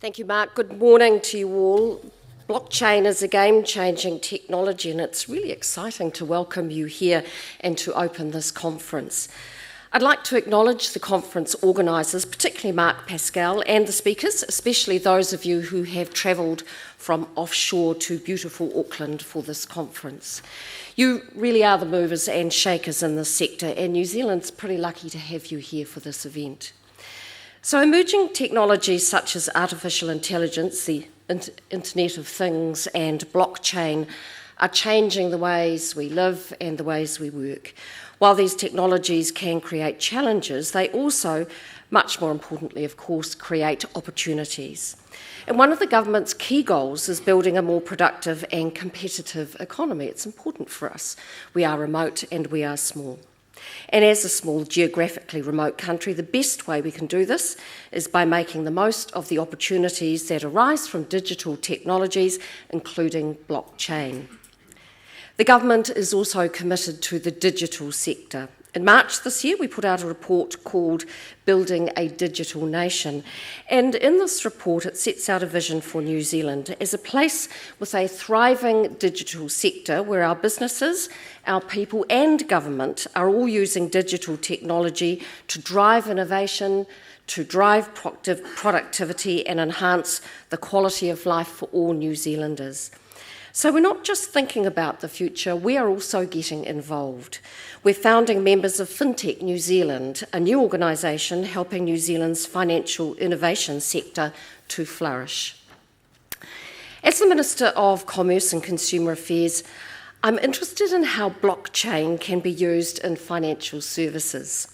Thank you, Mark. Good morning to you all. Blockchain is a game-changing technology, and it's really exciting to welcome you here and to open this conference. I'd like to acknowledge the conference organisers, particularly Mark Pascal, and the speakers, especially those of you who have travelled from offshore to beautiful Auckland for this conference. You really are the movers and shakers in this sector, and New Zealand's pretty lucky to have you here for this event. So emerging technologies such as artificial intelligence, the Internet of Things and blockchain are changing the ways we live and the ways we work. While these technologies can create challenges, they also, much more importantly, of course, create opportunities. And one of the government's key goals is building a more productive and competitive economy. It's important for us. We are remote and we are small. And as a small, geographically remote country, the best way we can do this is by making the most of the opportunities that arise from digital technologies, including blockchain. The government is also committed to the digital sector. In March this year, we put out a report called Building a Digital Nation. And in this report, it sets out a vision for New Zealand as a place with a thriving digital sector where our businesses, our people and government are all using digital technology to drive innovation, to drive productivity and enhance the quality of life for all New Zealanders. So we're not just thinking about the future, we are also getting involved. We're founding members of FinTech New Zealand, a new organisation helping New Zealand's financial innovation sector to flourish. As the Minister of Commerce and Consumer Affairs, I'm interested in how blockchain can be used in financial services.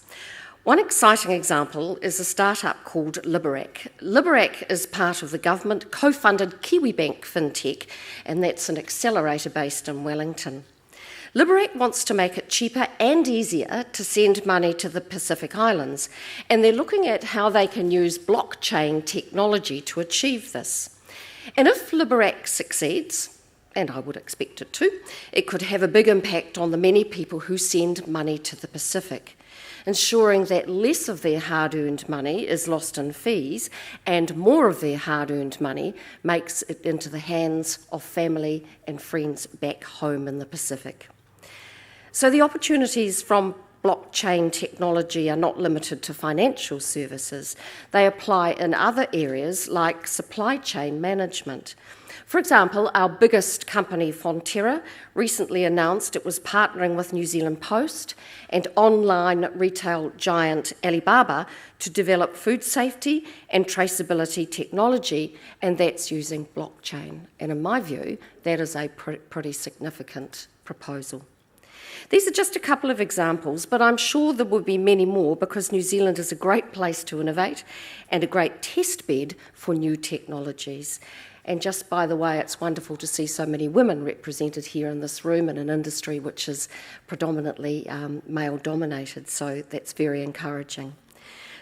One exciting example is a startup called Liberac. Liberac is part of the government co-funded Kiwibank FinTech, and that's an accelerator based in Wellington. Liberac wants to make it cheaper and easier to send money to the Pacific Islands, and they're looking at how they can use blockchain technology to achieve this. And if Liberac succeeds, and I would expect it to, it could have a big impact on the many people who send money to the Pacific, ensuring that less of their hard-earned money is lost in fees and more of their hard-earned money makes it into the hands of family and friends back home in the Pacific. So the opportunities from blockchain technology are not limited to financial services. They apply in other areas like supply chain management. For example, our biggest company, Fonterra, recently announced it was partnering with New Zealand Post and online retail giant Alibaba to develop food safety and traceability technology, and that's using blockchain. And in my view, that is a pretty significant proposal. These are just a couple of examples, but I'm sure there will be many more because New Zealand is a great place to innovate and a great test bed for new technologies. And just by the way, it's wonderful to see so many women represented here in this room in an industry which is predominantly male-dominated, so that's very encouraging.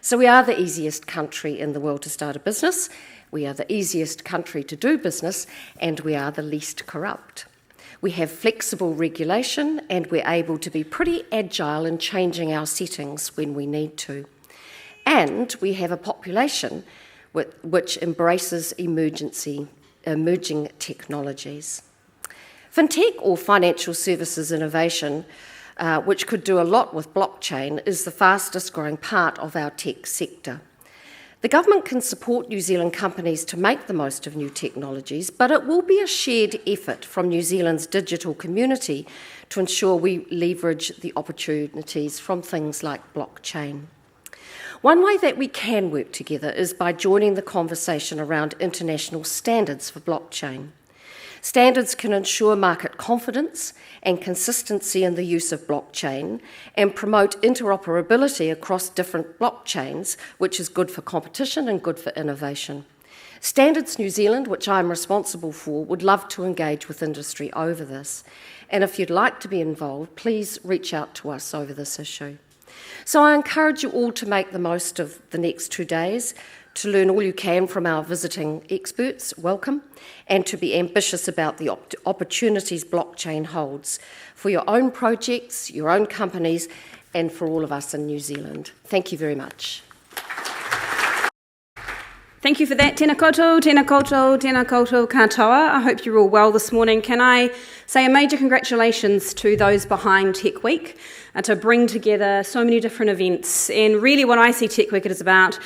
So we are the easiest country in the world to start a business, we are the easiest country to do business, and we are the least corrupt. We have flexible regulation, and we're able to be pretty agile in changing our settings when we need to. And we have a population which embraces emerging technologies. FinTech, or financial services innovation, which could do a lot with blockchain, is the fastest growing part of our tech sector. The government can support New Zealand companies to make the most of new technologies, but it will be a shared effort from New Zealand's digital community to ensure we leverage the opportunities from things like blockchain. One way that we can work together is by joining the conversation around international standards for blockchain. Standards can ensure market confidence and consistency in the use of blockchain and promote interoperability across different blockchains, which is good for competition and good for innovation. Standards New Zealand, which I'm responsible for, would love to engage with industry over this. And if you'd like to be involved, please reach out to us over this issue. So I encourage you all to make the most of the next 2 days, to learn all you can from our visiting experts, welcome, and to be ambitious about the opportunities blockchain holds for your own projects, your own companies, and for all of us in New Zealand. Thank you very much. Thank you for that. Tēnā koutou, tēnā koutou, tēnā koutou katoa. I hope you're all well this morning. Can I say a major congratulations to those behind Tech Week to bring together so many different events. And really what I see Tech Week is about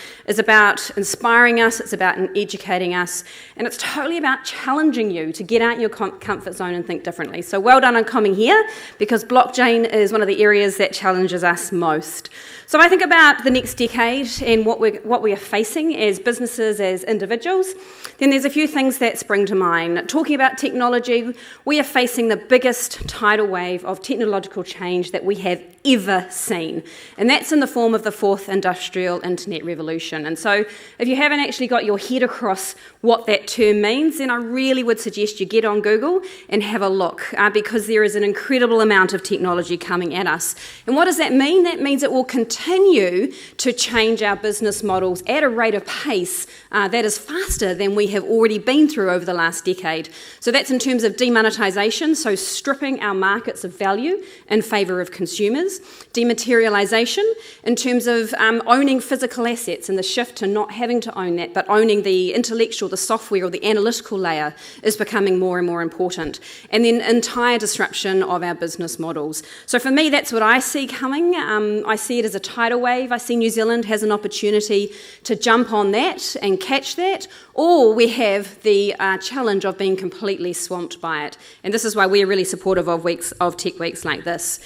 inspiring us, it's about educating us, and it's totally about challenging you to get out your comfort zone and think differently. So well done on coming here, because blockchain is one of the areas that challenges us most. So I think about the next decade and what we are facing as businesses, as individuals, then there's a few things that spring to mind. Talking about technology, we are facing the biggest tidal wave of technological change that we have ever seen. And that's in the form of the fourth industrial internet revolution. And so if you haven't actually got your head across what that term means, then I really would suggest you get on Google and have a look, because there is an incredible amount of technology coming at us. And what does that mean? That means it will continue to change our business models at a rate of pace that is faster than we have already been through over the last decade. So that's in terms of demonetisation, so stripping our markets of value in favour of consumers. Dematerialisation, in terms of owning physical assets and the shift to not having to own that, but owning the intellectual, the software or the analytical layer is becoming more and more important. And then entire disruption of our business models. So for me, that's what I see coming. I see it as a tidal wave. I see New Zealand has an opportunity to jump on that and catch that, or we have the challenge of being completely swamped by it. And this is why we're really supportive of Tech Weeks like this.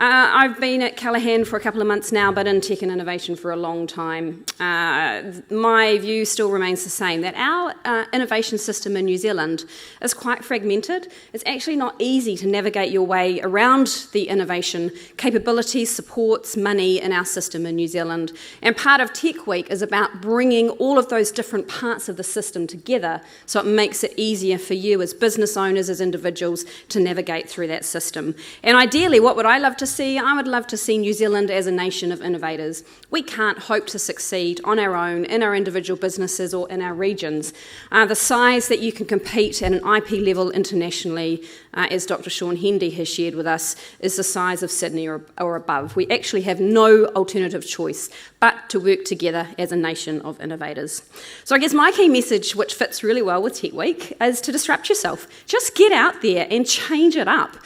I've been at Callaghan for a couple of months now, but in tech and innovation for a long time. My view still remains the same, that our innovation system in New Zealand is quite fragmented. It's actually not easy to navigate your way around the innovation capabilities, supports, money in our system in New Zealand. And part of Tech Week is about bringing all of those different parts of the system together so it makes it easier for you as business owners, as individuals, to navigate through that system. And ideally, what would I love to see? I would love to see New Zealand as a nation of innovators. We can't hope to succeed on our own, in our individual businesses or in our regions. The size that you can compete at an IP level internationally, as Dr. Sean Hendy has shared with us, is the size of Sydney or above. We actually have no alternative choice but to work together as a nation of innovators. So I guess my key message, which fits really well with Tech Week, is to disrupt yourself. Just get out there and change it up.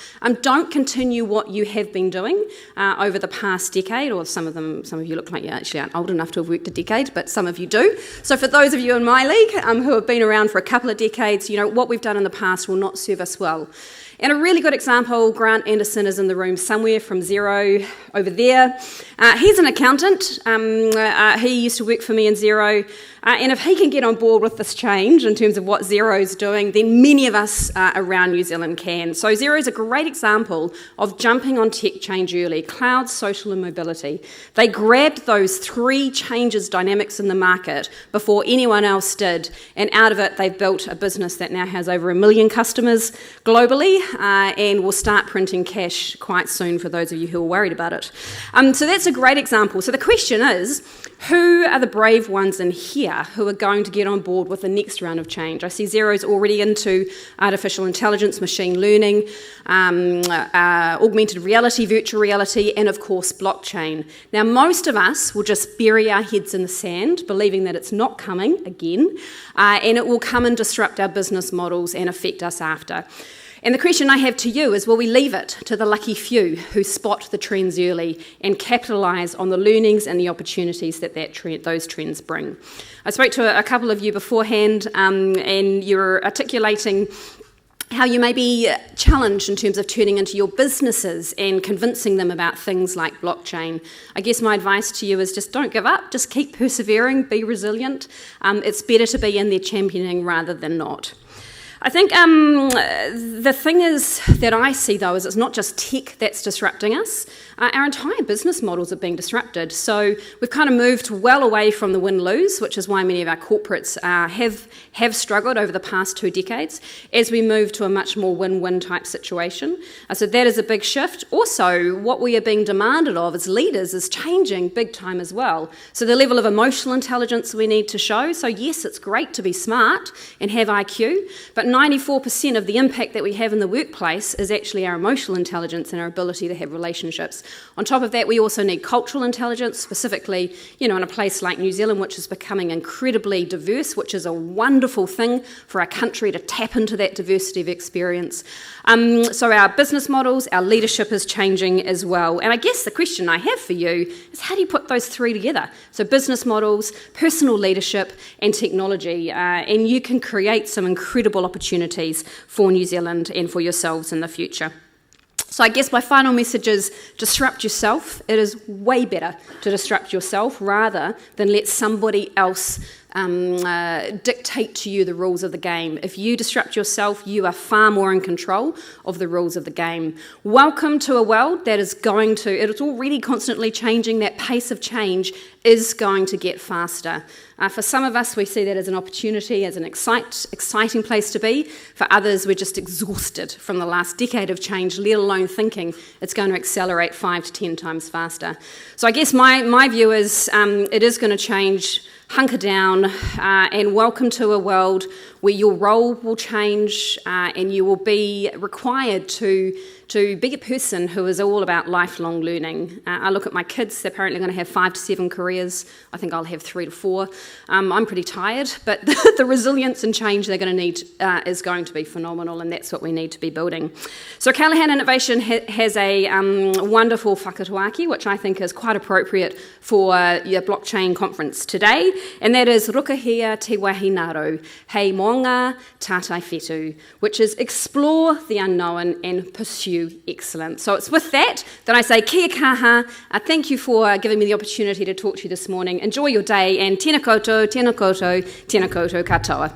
Don't continue what you have been doing over the past decade, or some of you look like you actually aren't old enough to have worked a decade, but some of you do. So for those of you in my league who have been around for a couple of decades, what we've done in the past will not serve us well. And a really good example, Grant Anderson is in the room somewhere from Xero over there. He's an accountant. He used to work for me in Xero. And if he can get on board with this change in terms of what Xero's doing, then many of us around New Zealand can. So Xero's a great example of jumping on tech change early: cloud, social and mobility. They grabbed those three changes dynamics in the market before anyone else did, and out of it they've built a business that now has over 1 million customers globally, and will start printing cash quite soon for those of you who are worried about it. So that's a great example. So the question is, who are the brave ones in here who are going to get on board with the next round of change? I see Xero's already into artificial intelligence, machine learning, augmented reality, virtual reality, and of course blockchain. Now most of us will just bury our heads in the sand, believing that it's not coming again, and it will come and disrupt our business models and affect us after. And the question I have to you is, will we leave it to the lucky few who spot the trends early and capitalise on the learnings and the opportunities that those trends bring? I spoke to a couple of you beforehand, and you were articulating how you may be challenged in terms of turning into your businesses and convincing them about things like blockchain. I guess my advice to you is just don't give up, just keep persevering, be resilient. It's better to be in there championing rather than not. I think the thing is that I see, though, is it's not just tech that's disrupting us. Our entire business models are being disrupted. So we've kind of moved well away from the win-lose, which is why many of our corporates have struggled over the past 2 decades, as we move to a much more win-win type situation. So that is a big shift. Also, what we are being demanded of as leaders is changing big time as well. So the level of emotional intelligence we need to show. So yes, it's great to be smart and have IQ, but 94% of the impact that we have in the workplace is actually our emotional intelligence and our ability to have relationships. intelligence. On top of that, we also need cultural intelligence, specifically, in a place like New Zealand, which is becoming incredibly diverse, which is a wonderful thing for our country to tap into that diversity of experience. So our business models, our leadership is changing as well. And I guess the question I have for you is, how do you put those three together? So business models, personal leadership, and technology. And you can create some incredible opportunities for New Zealand and for yourselves in the future. So I guess my final message is disrupt yourself. It is way better to disrupt yourself rather than let somebody else dictate to you the rules of the game. If you disrupt yourself, you are far more in control of the rules of the game. Welcome to a world that is it's already constantly changing. That pace of change is going to get faster. For some of us, we see that as an opportunity, as an exciting place to be. For others, we're just exhausted from the last decade of change, let alone thinking it's going to accelerate 5 to 10 times faster. So I guess my view is it is going to change. Hunker down and welcome to a world where your role will change and you will be required to be a person who is all about lifelong learning. I look at my kids, they're apparently going to have 5 to 7 careers. I think I'll have 3 to 4. I'm pretty tired, but the resilience and change they're going to need is going to be phenomenal, and that's what we need to be building. So Callaghan Innovation has a wonderful whakatuaki, which I think is quite appropriate for your blockchain conference today, and that is Rukahia Te Wahinaru, Hei Moanga Tātai Whetū, which is explore the unknown and pursue excellence. So it's with that I say kia kaha. Thank you for giving me the opportunity to talk to you this morning. Enjoy your day, and tēnā koutou, tēnā koutou, tēnā koutou katoa.